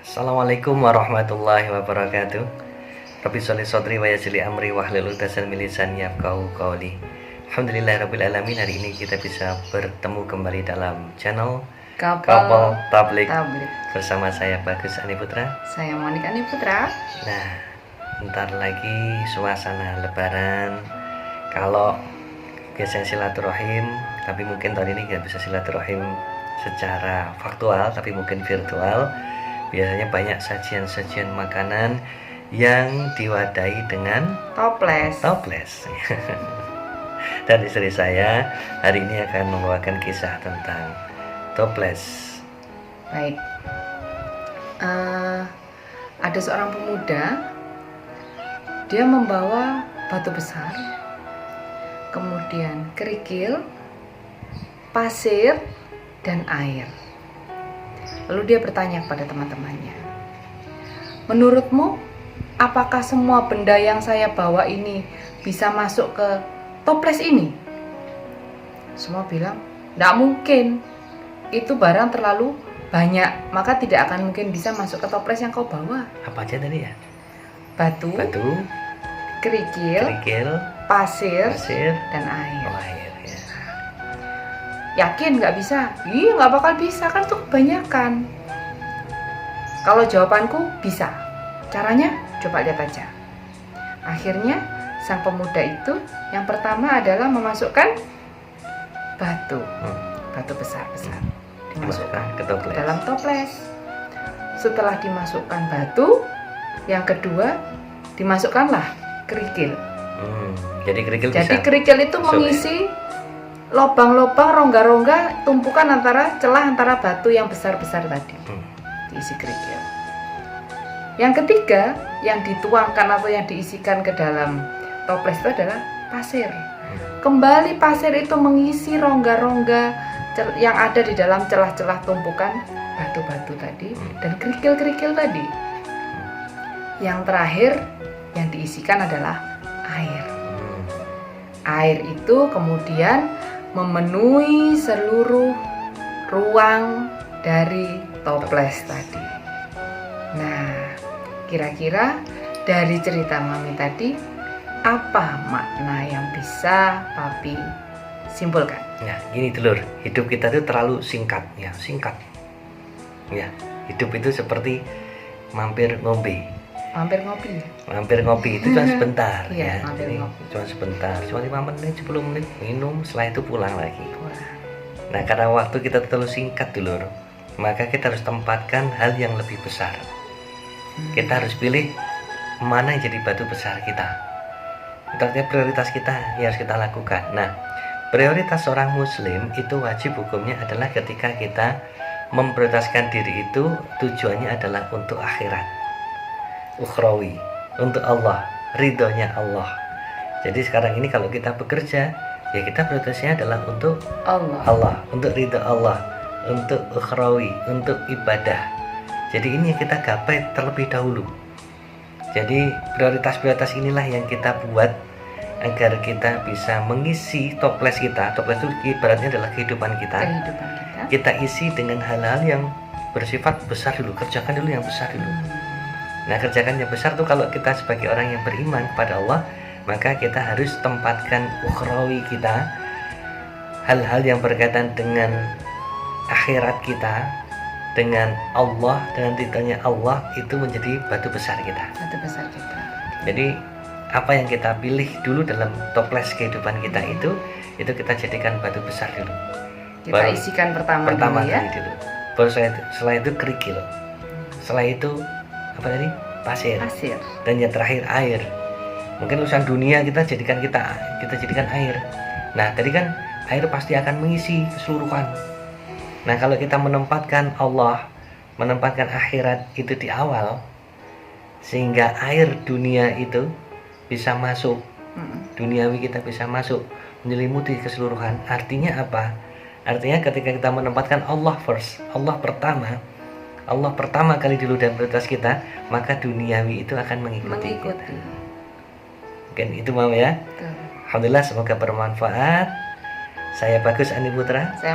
Assalamualaikum warahmatullahi wabarakatuh. Rabbi sholli shodri wa yassir amri wahlul 'uqdatam min lisani yafqahu qawli. Alhamdulillahirabbil alamin. Hari ini kita bisa bertemu kembali dalam channel Kapal Tablik bersama saya Bagus Ani Putra. Saya Monika Ani Putra. Nah, bentar lagi suasana lebaran. Kalau biasanya silaturahim, tapi mungkin tahun ini nggak bisa silaturahim secara faktual, tapi mungkin virtual. Biasanya banyak sajian-sajian makanan yang diwadahi dengan toples. Dan istri saya hari ini akan membawakan kisah tentang toples. Baik, ada seorang pemuda, dia membawa batu besar, kemudian kerikil, pasir, dan air. Lalu dia bertanya kepada teman-temannya, menurutmu apakah semua benda yang saya bawa ini bisa masuk ke toples ini? Semua bilang, tidak mungkin, itu barang terlalu banyak, maka tidak akan mungkin bisa masuk ke toples yang kau bawa. Apa aja tadi ya? Batu, kerikil, pasir, dan air. Air ya. Yakin nggak bisa? Iya, nggak bakal bisa, kan tuh kebanyakan. Kalau jawabanku bisa. Caranya coba lihat aja. Akhirnya sang pemuda itu yang pertama adalah memasukkan batu besar-besar, dimasukkan ke dalam toples. Setelah dimasukkan batu, yang kedua dimasukkanlah kerikil. Jadi kerikil itu mengisi lubang-lubang, rongga-rongga, tumpukan celah antara batu yang besar-besar tadi. Diisi kerikil. Yang ketiga, yang dituangkan atau yang diisikan ke dalam toples itu adalah pasir. Kembali pasir itu mengisi rongga-rongga yang ada di dalam celah-celah tumpukan batu-batu tadi dan kerikil-kerikil tadi. Yang terakhir yang diisikan adalah air. Air itu kemudian memenuhi seluruh ruang dari toples tadi. Nah, kira-kira dari cerita Mami tadi, apa makna yang bisa Papi simpulkan? Nah, gini dulur, hidup kita itu terlalu singkat. Ya, hidup itu seperti mampir ngopi itu cuma sebentar. Cuma sebentar, cuma 5 menit, 10 menit minum, setelah itu pulang lagi. Nah, karena waktu kita terlalu singkat dulur, maka kita harus tempatkan hal yang lebih besar. Kita harus pilih mana yang jadi batu besar kita. Artinya prioritas kita yang harus kita lakukan. Nah, prioritas seorang muslim itu wajib hukumnya adalah ketika kita memprioritaskan diri itu tujuannya adalah untuk akhirat, ukhrawi, untuk Allah, ridhonya Allah. Jadi sekarang ini kalau kita bekerja, ya kita prioritasnya adalah untuk Allah, untuk ridho Allah, untuk ukhrawi, untuk ibadah. Jadi ini yang kita gapai terlebih dahulu. Jadi prioritas-prioritas inilah yang kita buat agar kita bisa mengisi toples kita. Toples itu ibaratnya adalah kehidupan kita. Kita isi dengan hal-hal yang bersifat besar dulu, kerjakan dulu yang besar dulu. Nah, kerjakan yang besar tuh kalau kita sebagai orang yang beriman kepada Allah, maka kita harus tempatkan ukhrawi kita, hal-hal yang berkaitan dengan akhirat kita, dengan Allah, dengan ridhonya Allah, itu menjadi batu besar kita. Jadi apa yang kita pilih dulu dalam toples kehidupan kita itu kita jadikan batu besar dulu. Kita isikan pertama dulu ya. Baru setelah itu kerikil. Setelah itu apa tadi? Pasir. Dan yang terakhir air. Mungkin urusan dunia kita jadikan air. Nah, tadi kan air pasti akan mengisi keseluruhan. Nah, kalau kita menempatkan Allah, menempatkan akhirat itu di awal, sehingga air dunia itu bisa masuk, duniawi kita bisa masuk, menyelimuti keseluruhan. Artinya apa? Artinya ketika kita menempatkan Allah first, Allah pertama kali dulu dalam prioritas kita, maka duniawi itu akan mengikuti. Kita. Mungkin itu mau ya. Alhamdulillah, semoga bermanfaat. Saya Bagus Ani Putra. Saya